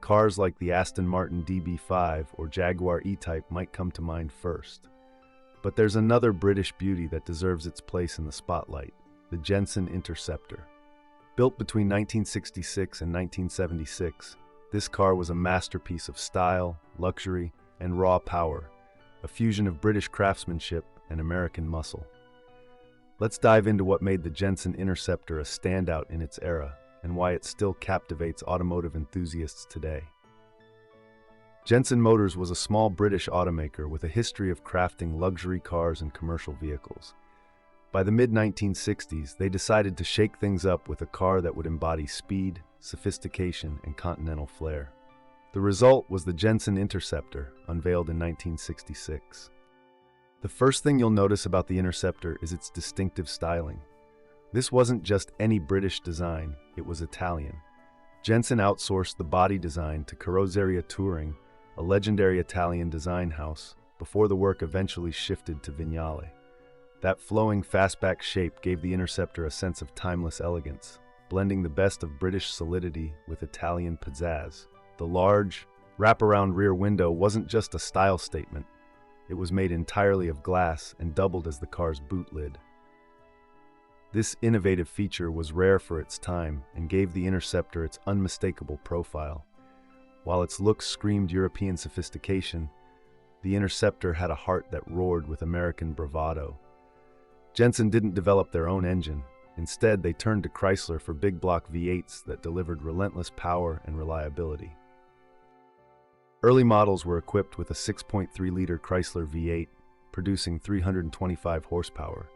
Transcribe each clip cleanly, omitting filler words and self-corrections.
cars like the Aston Martin DB5 or Jaguar E-Type might come to mind first. But there's another British beauty that deserves its place in the spotlight, the Jensen Interceptor. Built between 1966 and 1976, this car was a masterpiece of style, luxury, and raw power, a fusion of British craftsmanship and American muscle. Let's dive into what made the Jensen Interceptor a standout in its era and why it still captivates automotive enthusiasts today. Jensen Motors was a small British automaker with a history of crafting luxury cars and commercial vehicles. By the mid-1960s, they decided to shake things up with a car that would embody speed, sophistication, and continental flair. The result was the Jensen Interceptor, unveiled in 1966. The first thing you'll notice about the Interceptor is its distinctive styling. This wasn't just any British design, it was Italian. Jensen outsourced the body design to Carrozzeria Touring, a legendary Italian design house, before the work eventually shifted to Vignale. That flowing fastback shape gave the Interceptor a sense of timeless elegance, blending the best of British solidity with Italian pizzazz. The large, wraparound rear window wasn't just a style statement. It was made entirely of glass and doubled as the car's boot lid. This innovative feature was rare for its time and gave the Interceptor its unmistakable profile. While its looks screamed European sophistication, the Interceptor had a heart that roared with American bravado. Jensen didn't develop their own engine. Instead, they turned to Chrysler for big block V8s that delivered relentless power and reliability. Early models were equipped with a 6.3-liter Chrysler V8, producing 325 horsepower.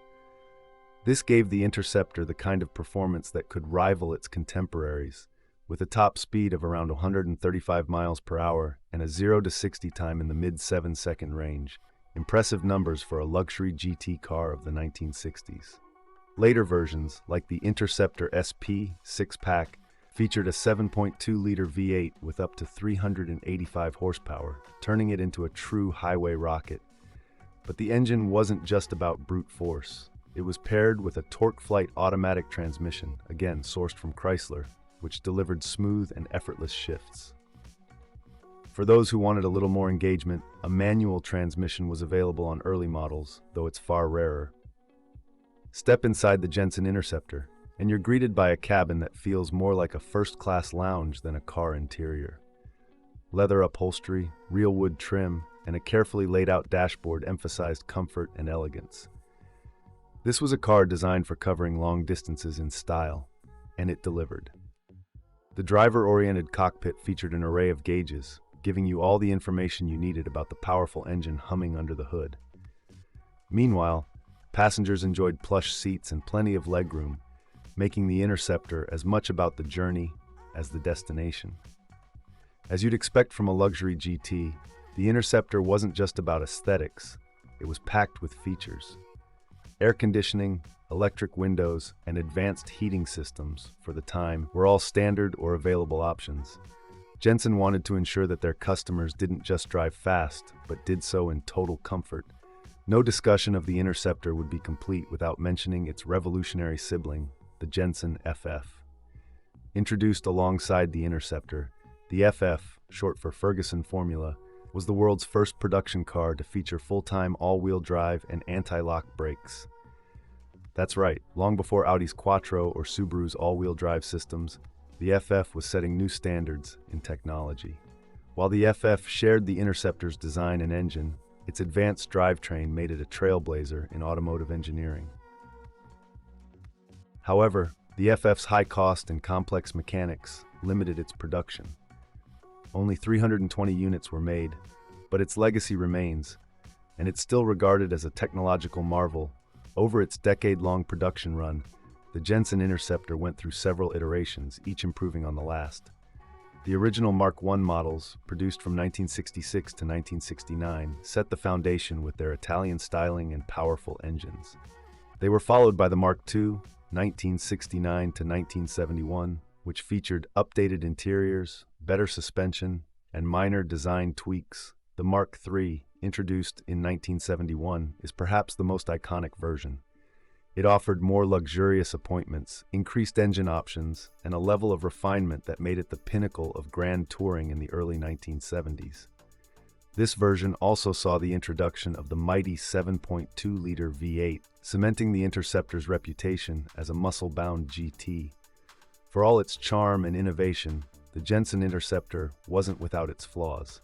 This gave the Interceptor the kind of performance that could rival its contemporaries, with a top speed of around 135 miles per hour and a 0 to 60 time in the mid-7-second range. Impressive numbers for a luxury GT car of the 1960s. Later versions, like the Interceptor SP 6-pack, featured a 7.2-liter V8 with up to 385 horsepower, turning it into a true highway rocket. But the engine wasn't just about brute force. It was paired with a TorqueFlite automatic transmission, again sourced from Chrysler, which delivered smooth and effortless shifts. For those who wanted a little more engagement, a manual transmission was available on early models, though it's far rarer. Step inside the Jensen Interceptor, and you're greeted by a cabin that feels more like a first-class lounge than a car interior. Leather upholstery, real wood trim, and a carefully laid-out dashboard emphasized comfort and elegance. This was a car designed for covering long distances in style, and it delivered. The driver-oriented cockpit featured an array of gauges, giving you all the information you needed about the powerful engine humming under the hood. Meanwhile, passengers enjoyed plush seats and plenty of legroom, making the Interceptor as much about the journey as the destination. As you'd expect from a luxury GT, the Interceptor wasn't just about aesthetics, it was packed with features. Air conditioning, electric windows, and advanced heating systems, for the time, were all standard or available options. Jensen wanted to ensure that their customers didn't just drive fast, but did so in total comfort. No discussion of the Interceptor would be complete without mentioning its revolutionary sibling, the Jensen FF. Introduced alongside the Interceptor, the FF, short for Ferguson Formula, was the world's first production car to feature full-time all-wheel drive and anti-lock brakes. That's right, long before Audi's Quattro or Subaru's all-wheel drive systems, the FF was setting new standards in technology. While the FF shared the Interceptor's design and engine, its advanced drivetrain made it a trailblazer in automotive engineering. However, the FF's high cost and complex mechanics limited its production. Only 320 units were made, but its legacy remains, and it's still regarded as a technological marvel. Over its decade-long production run, the Jensen Interceptor went through several iterations, each improving on the last. The original Mark I models, produced from 1966 to 1969, set the foundation with their Italian styling and powerful engines. They were followed by the Mark II, 1969 to 1971, which featured updated interiors, better suspension, and minor design tweaks. The Mark III, introduced in 1971, is perhaps the most iconic version. It offered more luxurious appointments, increased engine options, and a level of refinement that made it the pinnacle of grand touring in the early 1970s. This version also saw the introduction of the mighty 7.2-liter V8, cementing the Interceptor's reputation as a muscle-bound GT. For all its charm and innovation, the Jensen Interceptor wasn't without its flaws.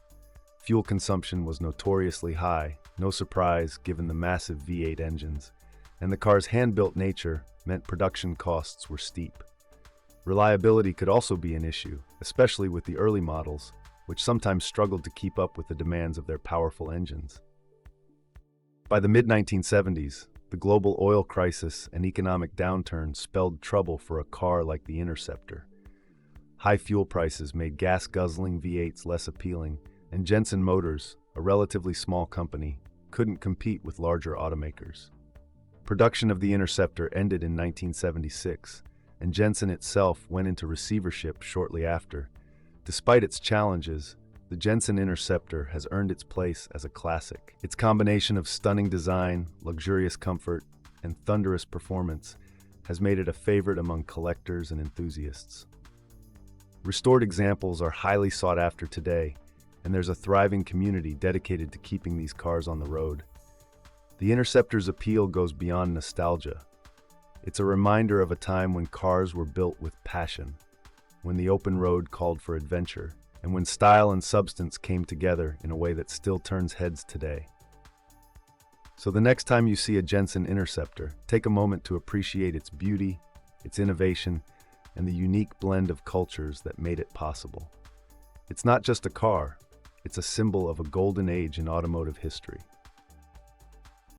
Fuel consumption was notoriously high, no surprise given the massive V8 engines, and the car's hand-built nature meant production costs were steep. Reliability could also be an issue, especially with the early models, which sometimes struggled to keep up with the demands of their powerful engines. By the mid-1970s, the global oil crisis and economic downturn spelled trouble for a car like the Interceptor. High fuel prices made gas-guzzling V8s less appealing, and Jensen Motors, a relatively small company, couldn't compete with larger automakers. Production of the Interceptor ended in 1976, and Jensen itself went into receivership shortly after. Despite its challenges, the Jensen Interceptor has earned its place as a classic. Its combination of stunning design, luxurious comfort, and thunderous performance has made it a favorite among collectors and enthusiasts. Restored examples are highly sought after today, and there's a thriving community dedicated to keeping these cars on the road. The Interceptor's appeal goes beyond nostalgia. It's a reminder of a time when cars were built with passion, when the open road called for adventure, and when style and substance came together in a way that still turns heads today. So the next time you see a Jensen Interceptor, take a moment to appreciate its beauty, its innovation, and the unique blend of cultures that made it possible. It's not just a car, it's a symbol of a golden age in automotive history.